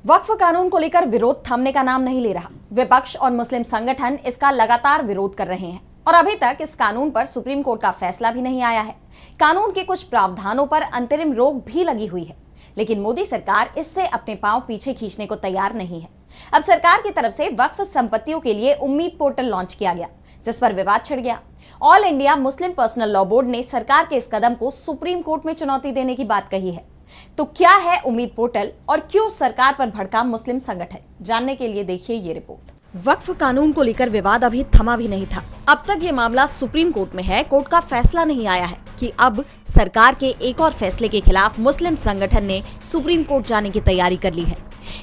वक्फ कानून को लेकर विरोध थमने का नाम नहीं ले रहा। विपक्ष और मुस्लिम संगठन इसका लगातार विरोध कर रहे हैं और अभी तक इस कानून पर सुप्रीम कोर्ट का फैसला भी नहीं आया है। कानून के कुछ प्रावधानों पर अंतरिम रोक भी लगी हुई है, लेकिन मोदी सरकार इससे अपने पांव पीछे खींचने को तैयार नहीं है। अब सरकार की तरफ से वक्फ संपत्तियों के लिए उम्मीद पोर्टल लॉन्च किया गया, जिस पर विवाद छिड़ गया। All India Muslim personal law board ने सरकार के इस कदम को सुप्रीम कोर्ट में चुनौती देने की बात कही है। तो क्या है उम्मीद पोर्टल और क्यों सरकार पर भड़का मुस्लिम संगठन, जानने के लिए देखिए ये रिपोर्ट। वक्फ कानून को लेकर विवाद अभी थमा भी नहीं था। अब तक ये मामला सुप्रीम कोर्ट में है। कोर्ट का फैसला नहीं आया है कि अब सरकार के एक और फैसले के खिलाफ मुस्लिम संगठन ने सुप्रीम कोर्ट जाने की तैयारी कर ली है।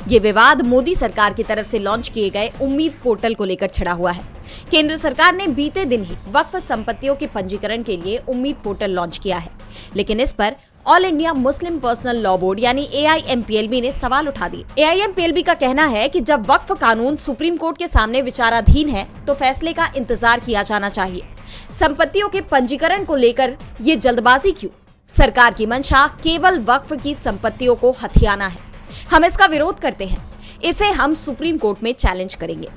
ये विवाद मोदी सरकार की तरफ से लॉन्च किए गए उम्मीद पोर्टल को लेकर छिड़ा हुआ है। केंद्र सरकार ने बीते दिन ही वक्फ संपत्तियों के पंजीकरण के लिए उम्मीद पोर्टल लॉन्च किया है, लेकिन इस पर all India Muslim personal law board यानी AIMPLB ने सवाल उठा दिए। AIMPLB का कहना है कि जब वक्फ कानून सुप्रीम कोर्ट के सामने विचाराधीन है तो फैसले का इंतजार किया जाना चाहिए। संपत्तियों के पंजीकरण को लेकर ये जल्दबाजी क्यों? सरकार की मंशा केवल वक्फ की संपत्तियों को हथियाना है। हम इसका विरोध करते हैं। इसे हम सुप्रीम कोर्ट में चैलेंज करेंगे।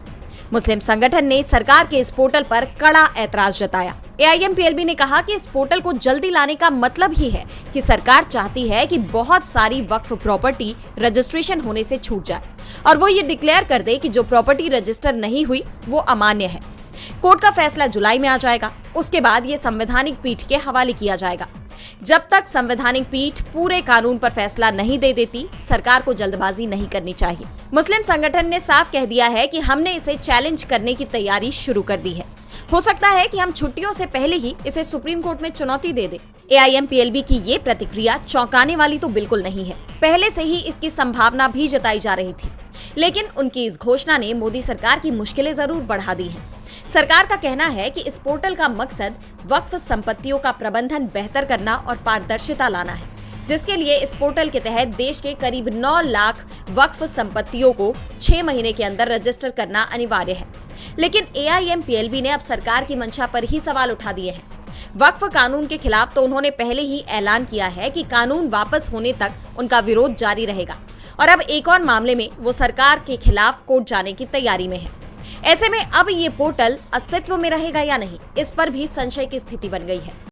मुस्लिम संगठन ने सरकार के इस पोर्टल पर कड़ा ऐतराज जताया। AIMPLB ने कहा कि इस पोर्टल को जल्दी लाने का मतलब ही है कि सरकार चाहती है कि बहुत सारी वक्फ प्रॉपर्टी रजिस्ट्रेशन होने से छूट जाए और वो ये डिक्लेयर कर दे कि जो प्रॉपर्टी रजिस्टर नहीं हुई वो अमान्य है। कोर्ट का फैसला जुलाई में आ जाएगा। उसके बाद ये संवैधानिक पीठ के हवाले किया जाएगा। जब तक संवैधानिक पीठ पूरे कानून पर फैसला नहीं दे देती, सरकार को जल्दबाजी नहीं करनी चाहिए। मुस्लिम संगठन ने साफ कह दिया है कि हमने इसे चैलेंज करने की तैयारी शुरू कर दी है। हो सकता है कि हम छुट्टियों से पहले ही इसे सुप्रीम कोर्ट में चुनौती दे दें। AIMPLB की ये प्रतिक्रिया चौंकाने वाली तो बिल्कुल नहीं है। पहले से ही इसकी संभावना भी जताई जा रही थी, लेकिन उनकी इस घोषणा ने मोदी सरकार की मुश्किलें जरूर बढ़ा दी हैं। सरकार का कहना है कि इस पोर्टल का मकसद वक्फ संपत्तियों का प्रबंधन बेहतर करना और पारदर्शिता लाना है, जिसके लिए इस पोर्टल के तहत देश के करीब 9 लाख वक्फ संपत्तियों को 6 महीने के अंदर रजिस्टर करना अनिवार्य है। लेकिन AIMPLB ने अब सरकार की मंशा पर ही सवाल उठा दिए हैं। वक्फ कानून के खिलाफ तो उन्होंने पहले ही ऐलान किया है कि कानून वापस होने तक उनका विरोध जारी रहेगा और अब एक और मामले में वो सरकार के खिलाफ कोर्ट जाने की तैयारी में है। ऐसे में अब ये पोर्टल अस्तित्व में रहेगा या नहीं, इस पर भी संशय की स्थिति बन गई है।